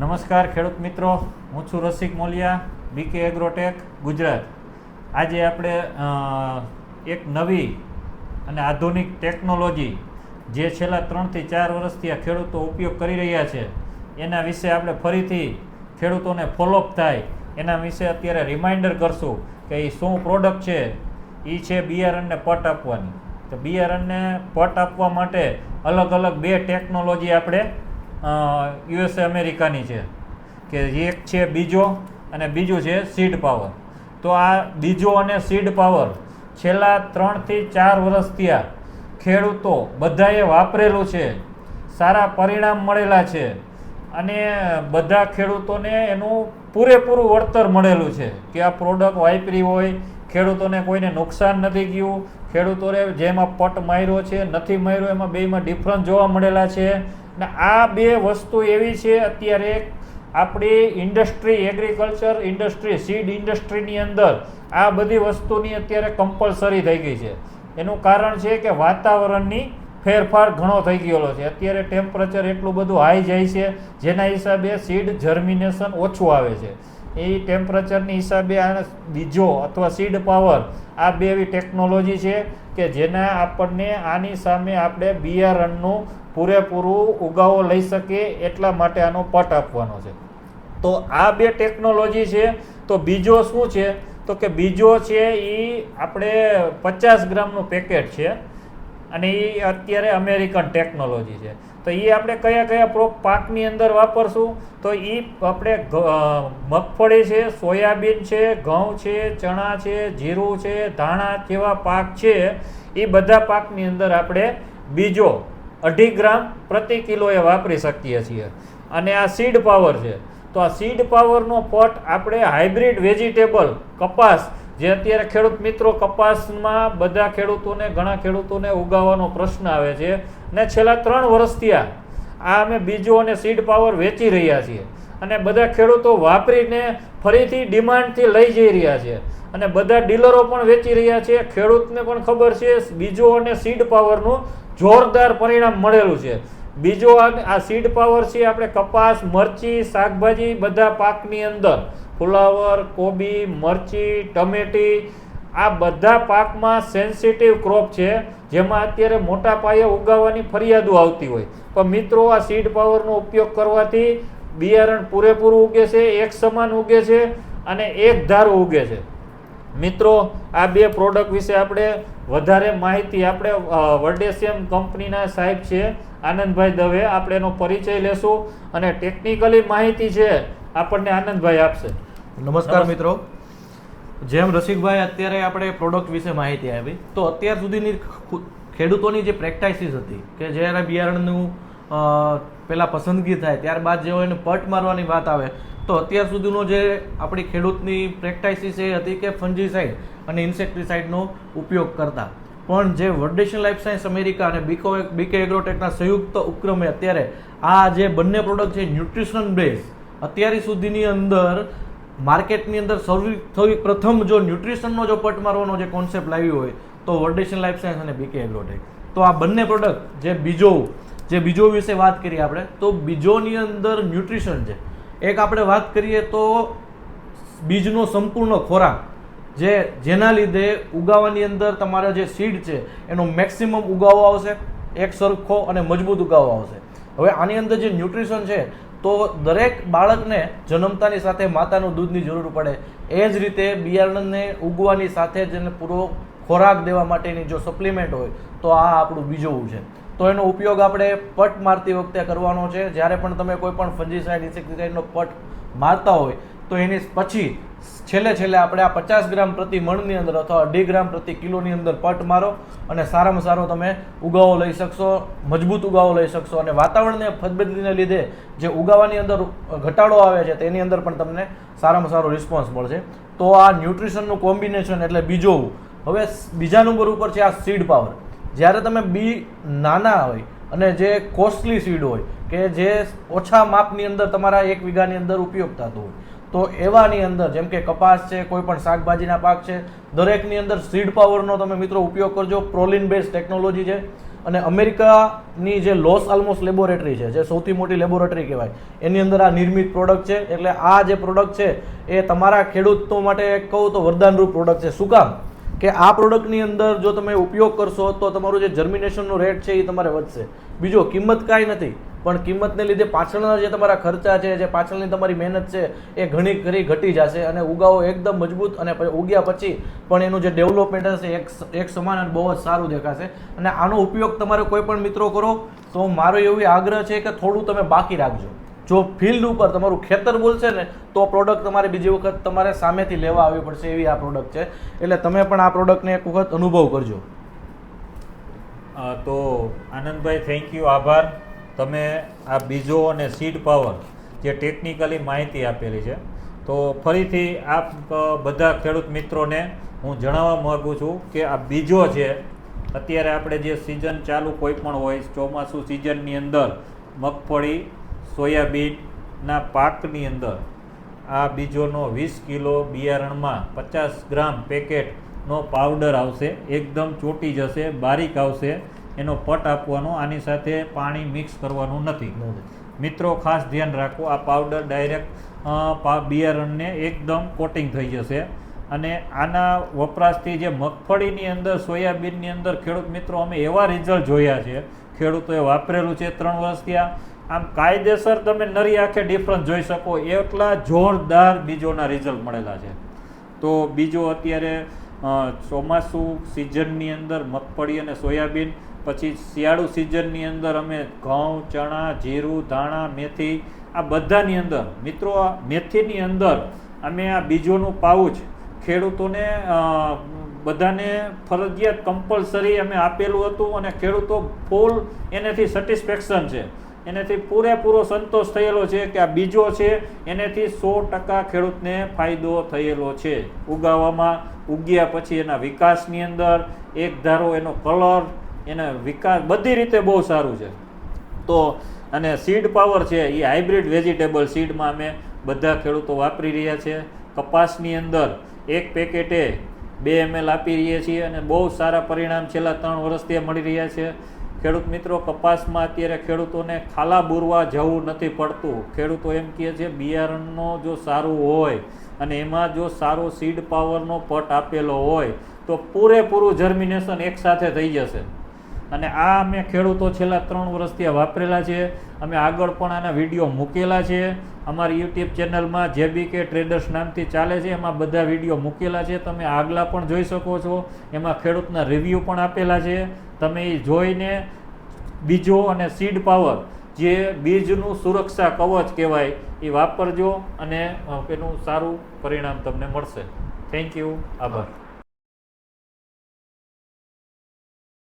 નમસ્કાર ખેડૂત મિત્રો, હું છું રસિક મોલિયા, બીકે એગ્રોટેક ગુજરાત. આજે આપણે એક નવી અને આધુનિક ટેકનોલોજી જે છેલ્લા 3 થી 4 વર્ષથી આ ખેડૂતો ઉપયોગ કરી રહ્યા છે એના વિશે આપણે ફરીથી ખેડૂતોને ફોલોઅપ થાય એના વિશે અત્યારે રિમાઇન્ડર કરશું કે એ શું પ્રોડક્ટ છે. એ છે બિયારણને પટ આપવાની. તો બિયારણને પટ આપવા માટે અલગ અલગ 2 ટેકનોલોજી આપણે યુએસએ અમેરિકાની છે કે એક છે બીજો અને બીજું છે સીડ પાવર. તો આ બીજો અને સીડ પાવર છેલ્લા 3 થી 4 વર્ષથી આ ખેડૂતો બધાએ વાપરેલું છે, સારા પરિણામ મળેલા છે અને બધા ખેડૂતોને એનું પૂરેપૂરું વળતર મળેલું છે કે આ પ્રોડક્ટ વાપરી હોય, ખેડૂતોને કોઈને નુકસાન નથી ગયું, ખેડૂતોને જેમાં પટ માર્યો છે નથી માર્યો એમાં બેમાં ડિફરન્સ જોવા મળેલા છે. ને આ 2 વસ્તુ એવી છે અત્યારે આપણી ઇન્ડસ્ટ્રી, એગ્રીકલ્ચર ઇન્ડસ્ટ્રી, સીડ ઇન્ડસ્ટ્રીની અંદર આ બધી વસ્તુની અત્યારે કમ્પલસરી થઈ ગઈ છે. એનું કારણ છે કે વાતાવરણની ફેરફાર ઘણો થઈ ગયેલો છે. અત્યારે ટેમ્પરેચર એટલું બધું હાઈ જાય છે જેના હિસાબે સીડ જર્મિનેશન ઓછું આવે છે. એ ટેમ્પરેચરની હિસાબે આ બીજો અથવા સીડ પાવર આ 2 એવી ટેકનોલોજી છે કે જેના આપણને આની સામે આપણે બિયારણનું પૂરેપૂરું ઉગાવો લઈ શકીએ એટલા માટે આનો પટ આપવાનો છે. તો આ 2 ટેકનોલોજી છે. તો બીજો શું છે તો કે બીજો છે એ આપણે 50 ગ્રામનું પેકેટ છે અને એ અત્યારે અમેરિકન ટેકનોલોજી છે. તો એ આપણે કયા કયા પાકની અંદર વાપરશું તો એ આપણે મગફળી છે, સોયાબીન છે, ઘઉં છે, ચણા છે, જીરું છે, ધાણા જેવા પાક છે એ બધા પાકની અંદર આપણે બીજો 2.5 ગ્રામ પ્રતિ કિલોએ વાપરી શકીએ છીએ. અને આ સીડ પાવર છે. તો આ સીડ પાવરનો પટ આપણે હાઇબ્રિડ વેજીટેબલ કપાસ, જે અત્યારે ખેડૂત મિત્રો કપાસમાં બધા ખેડૂતોને, ઘણા ખેડૂતોને ઉગાવવાનો પ્રશ્ન આવે છે ને છેલ્લા 3 વર્ષથી આ અમે બીજો અને સીડ પાવર વેચી રહ્યા છીએ અને બધા ખેડૂતો વાપરીને ફરીથી ડિમાન્ડથી લઈ જઈ રહ્યા છે અને બધા ડીલરો પણ વેચી રહ્યા છે. ખેડૂતને પણ ખબર છે બીજો અને સીડ પાવરનું જોરદાર પરિણામ મળેલું છે. બીજો આ સીડ પાવર છે આપણે કપાસ, મરચી, શાકભાજી બધા પાકની અંદર, ફુલાવર, કોબી, મરચી, ટમેટી આ બધા પાકમાં સેન્સિટિવ ક્રોપ છે જેમાં અત્યારે મોટા પાયે ઉગાવવાની ફરિયાદો આવતી હોય. પણ મિત્રો આ સીડ પાવરનો ઉપયોગ કરવાથી બિયારણ પૂરેપૂરું ઉગે છે, એક સમાન ઉગે છે અને એક ધારું ઉગે છે. મિત્રો આ 2 પ્રોડક્ટ વિશે આપણે વધારે માહિતી આપણે વર્ડેશિયમ કંપનીના સાહેબ છે આનંદભાઈ દવે, આપણે એનો પરિચય લેશું અને ટેકનિકલી માહિતી છે આપણને આનંદભાઈ આપશે. નમસ્કાર મિત્રો, જેમ રસિકભાઈ અત્યારે આપણે પ્રોડક્ટ વિશે માહિતી આપી, તો અત્યાર સુધીની ખેડૂતોની જે પ્રેક્ટિસિસ હતી કે જ્યારે બિયારણનું પહેલાં પસંદગી થાય ત્યારબાદ જે હોય એને પટ મારવાની વાત આવે, તો અત્યાર સુધીનો જે આપણી ખેડૂતની પ્રેક્ટિસિસ એ હતી કે ફંજીસાઇડ અને ઇન્સેક્ટિસાઇડનો ઉપયોગ કરતા. પણ જે વર્ડેશિયમ લાઈફ સાયન્સ અમેરિકા અને બીકે એગ્રોટેકના સંયુક્ત ઉપક્રમે અત્યારે આ જે બંને પ્રોડક્ટ છે ન્યુટ્રિશન બેઝ, અત્યાર સુધીની અંદર માર્કેટની અંદર સૌથી પ્રથમ જો ન્યુટ્રિશનનો જો પટ મારવાનો જે કોન્સેપ્ટ લાવ્યો હોય તો વર્ડેશિયમ લાઈફ સાયન્સ અને બીકે એગ્રોટેક. તો આ બંને પ્રોડક્ટ જે બીજો વિશે વાત કરીએ આપણે, તો બીજોની અંદર ન્યુટ્રિશન છે. એક આપણે વાત કરીએ તો બીજનો સંપૂર્ણ ખોરાક જેના લીધે ઉગાવાની અંદર તમારા જે સીડ છે એનો મેક્સિમમ ઉગાવો આવશે, એક સરખો અને મજબૂત ઉગાવો આવશે. હવે આની અંદર જે ન્યુટ્રિશન છે તો દરેક બાળકને જન્મતાની સાથે માતાનું દૂધની જરૂર પડે, એ જ રીતે બિયારણને ઉગવાની સાથે જ એને પૂરો ખોરાક દેવા માટેની જો સપ્લિમેન્ટ હોય તો આ આપણું બીજોવું છે. તો એનો ઉપયોગ આપણે પટ મારતી વખતે કરવાનો છે. જ્યારે પણ તમે કોઈ પણ ફંજીસાઇડ, ઇન્સેક્ટિસાઇડનો પટ મારતા હોય તો એની પછી છેલ્લે આપણે આ 50 ગ્રામ પ્રતિ મણની અંદર અથવા 2.5 ગ્રામ પ્રતિ કિલોની અંદર પટ મારો અને સારામાં સારો તમે ઉગાવો લઈ શકશો, મજબૂત ઉગાવો લઈ શકશો. અને વાતાવરણને ફદબદલીને લીધે જે ઉગાવાની અંદર ઘટાડો આવે છે તેની અંદર પણ તમને સારામાં સારો રિસ્પોન્સ મળશે. તો આ ન્યુટ્રિશનનું કોમ્બિનેશન એટલે બીજો. હવે બીજા નંબર ઉપર છે આ સીડ પાવર. જ્યારે તમે બી નાના હોય અને જે કોસ્ટલી સીડ હોય કે જે ઓછા માપની અંદર તમારા 1 વીઘાની અંદર ઉપયોગ થતો હોય, તો એવાની અંદર જેમ કે કપાસ છે, કોઈ પણ શાકભાજીના પાક છે, દરેકની અંદર સીડ પાવરનો તમે મિત્રો ઉપયોગ કરજો. પ્રોલિન બેઝ ટેકનોલોજી છે અને અમેરિકાની જે લોસ આલ્મોસ લેબોરેટરી છે, જે સૌથી મોટી લેબોરેટરી કહેવાય, એની અંદર આ નિર્મિત પ્રોડક્ટ છે. એટલે આ જે પ્રોડક્ટ છે એ તમારા ખેડૂતો માટે કહું તો વરદાનરૂપ પ્રોડક્ટ છે. શું કામ કે આ પ્રોડક્ટની અંદર જો તમે ઉપયોગ કરશો તો તમારું જે જર્મિનેશનનો રેટ છે એ તમારે વધશે. બીજો, કિંમત કાંઈ નથી, પણ કિંમતને લીધે પાછળના જે તમારા ખર્ચા છે, જે પાછળની તમારી મહેનત છે એ ઘણી ખરી ઘટી જશે અને ઉગાવો એકદમ મજબૂત અને ઉગ્યા પછી પણ એનું જે ડેવલપમેન્ટ હશે એક સમાન અને બહુ જ સારું દેખાશે. અને આનો ઉપયોગ તમારે કોઈ પણ મિત્રો કરો તો મારો એવો આગ્રહ છે કે થોડું તમે બાકી રાખજો. જો ફિલ્ડ ઉપર તમારું ખેતર બોલશે ને તો પ્રોડક્ટ તમારે બીજી વખત તમારે સામેથી લેવા આવવી પડશે, એવી આ પ્રોડક્ટ છે. એટલે તમે પણ આ પ્રોડક્ટને એક વખત અનુભવ કરજો. તો આનંદભાઈ, થેન્ક યુ, આભાર. તમે આ બીજો અને સીડ પાવર જે ટેકનિકલી માહિતી આપેલી છે, તો ફરીથી આપ બધા ખેડૂત મિત્રોને હું જણાવવા માગું છું કે આ બીજો છે, અત્યારે આપણે જે સિઝન ચાલુ કોઈ પણ હોય, ચોમાસું સિઝનની અંદર મગફળી, સોયાબીનના પાકની અંદર આ બીજોનો 20 કિલો બિયારણમાં 50 ગ્રામ પેકેટનો પાવડર આવશે. એકદમ ચોટી જશે, બારીક આવશે. એનો પટ આપવાનો, આની સાથે પાણી મિક્સ કરવાનું નથી. મિત્રો ખાસ ધ્યાન રાખો, આ પાવડર ડાયરેક્ટ બિયારણને એકદમ કોટિંગ થઈ જશે. અને આના વપરાશથી જે મગફળીની અંદર, સોયાબીનની અંદર ખેડૂત મિત્રો અમે એવા રિઝલ્ટ જોયા છે, ખેડૂતોએ વાપરેલું છે 3 વર્ષ ત્યાં, આમ કાયદેસર તમે નરી આંખે ડિફરન્સ જોઈ શકો એટલા જોરદાર બીજોના રિઝલ્ટ મળેલા છે. તો બીજો અત્યારે ચોમાસું સિઝનની અંદર મગફળી અને સોયાબીન, પછી શિયાળુ સિઝનની અંદર અમે ઘઉં, ચણા, જીરું, ધાણા, મેથી, આ બધાની અંદર મિત્રો, આ મેથીની અંદર અમે આ બીજોનું પાઉચ ખેડૂતોને બધાને ફરજિયાત કમ્પલસરી અમે આપેલું હતું અને ખેડૂતો ફૂલ એનાથી સેટિસ્ફેક્શન છે, એનાથી પૂરેપૂરો સંતોષ થયેલો છે કે આ બીજો છે એનાથી 100% ખેડૂતને ફાયદો થયેલો છે. ઉગાવવામાં, ઉગ્યા પછી એના વિકાસની અંદર એક ધારો એનો કલર, એના વિકાસ બધી રીતે બહુ સારું છે. તો અને સીડ પાવર છે એ હાઇબ્રિડ વેજીટેબલ સીડમાં અમે બધા ખેડૂતો વાપરી રહ્યા છે. કપાસની અંદર એક પેકેટે 2 ml આપી રહ્યા છીએ અને બહુ સારા પરિણામ છેલ્લા 3 વર્ષથી મળી રહ્યા છે. ખેડૂત મિત્રો, કપાસમાં અત્યારે ખેડૂતોને ખાલા બુરવા જવું નથી પડતું. ખેડૂતો એમ કહે છે બિયારણનો જો સારું હોય અને એમાં જો સારો સીડ પાવરનો પટ આપેલો હોય તો પૂરેપૂરું જર્મિનેશન એકસાથે થઈ જશે. અને આ અમે ખેડૂતો છેલ્લા 3 વર્ષથી વાપરેલા છે. અમે આગળ પણ આના વિડીયો મૂકેલા છે અમારી યુટ્યુબ ચેનલમાં, JBK ટ્રેડર્સ નામથી ચાલે છે, એમાં બધા વિડીયો મૂકેલા છે. તમે આગલા પણ જોઈ શકો છો, એમાં ખેડૂતના રિવ્યૂ પણ આપેલા છે. તમે એ જોઈને બીજો અને સીડ પાવર જે બીજનું સુરક્ષા કવચ કહેવાય એ વાપરજો અને એનું સારું પરિણામ તમને મળશે. થેન્ક યુ, આભાર.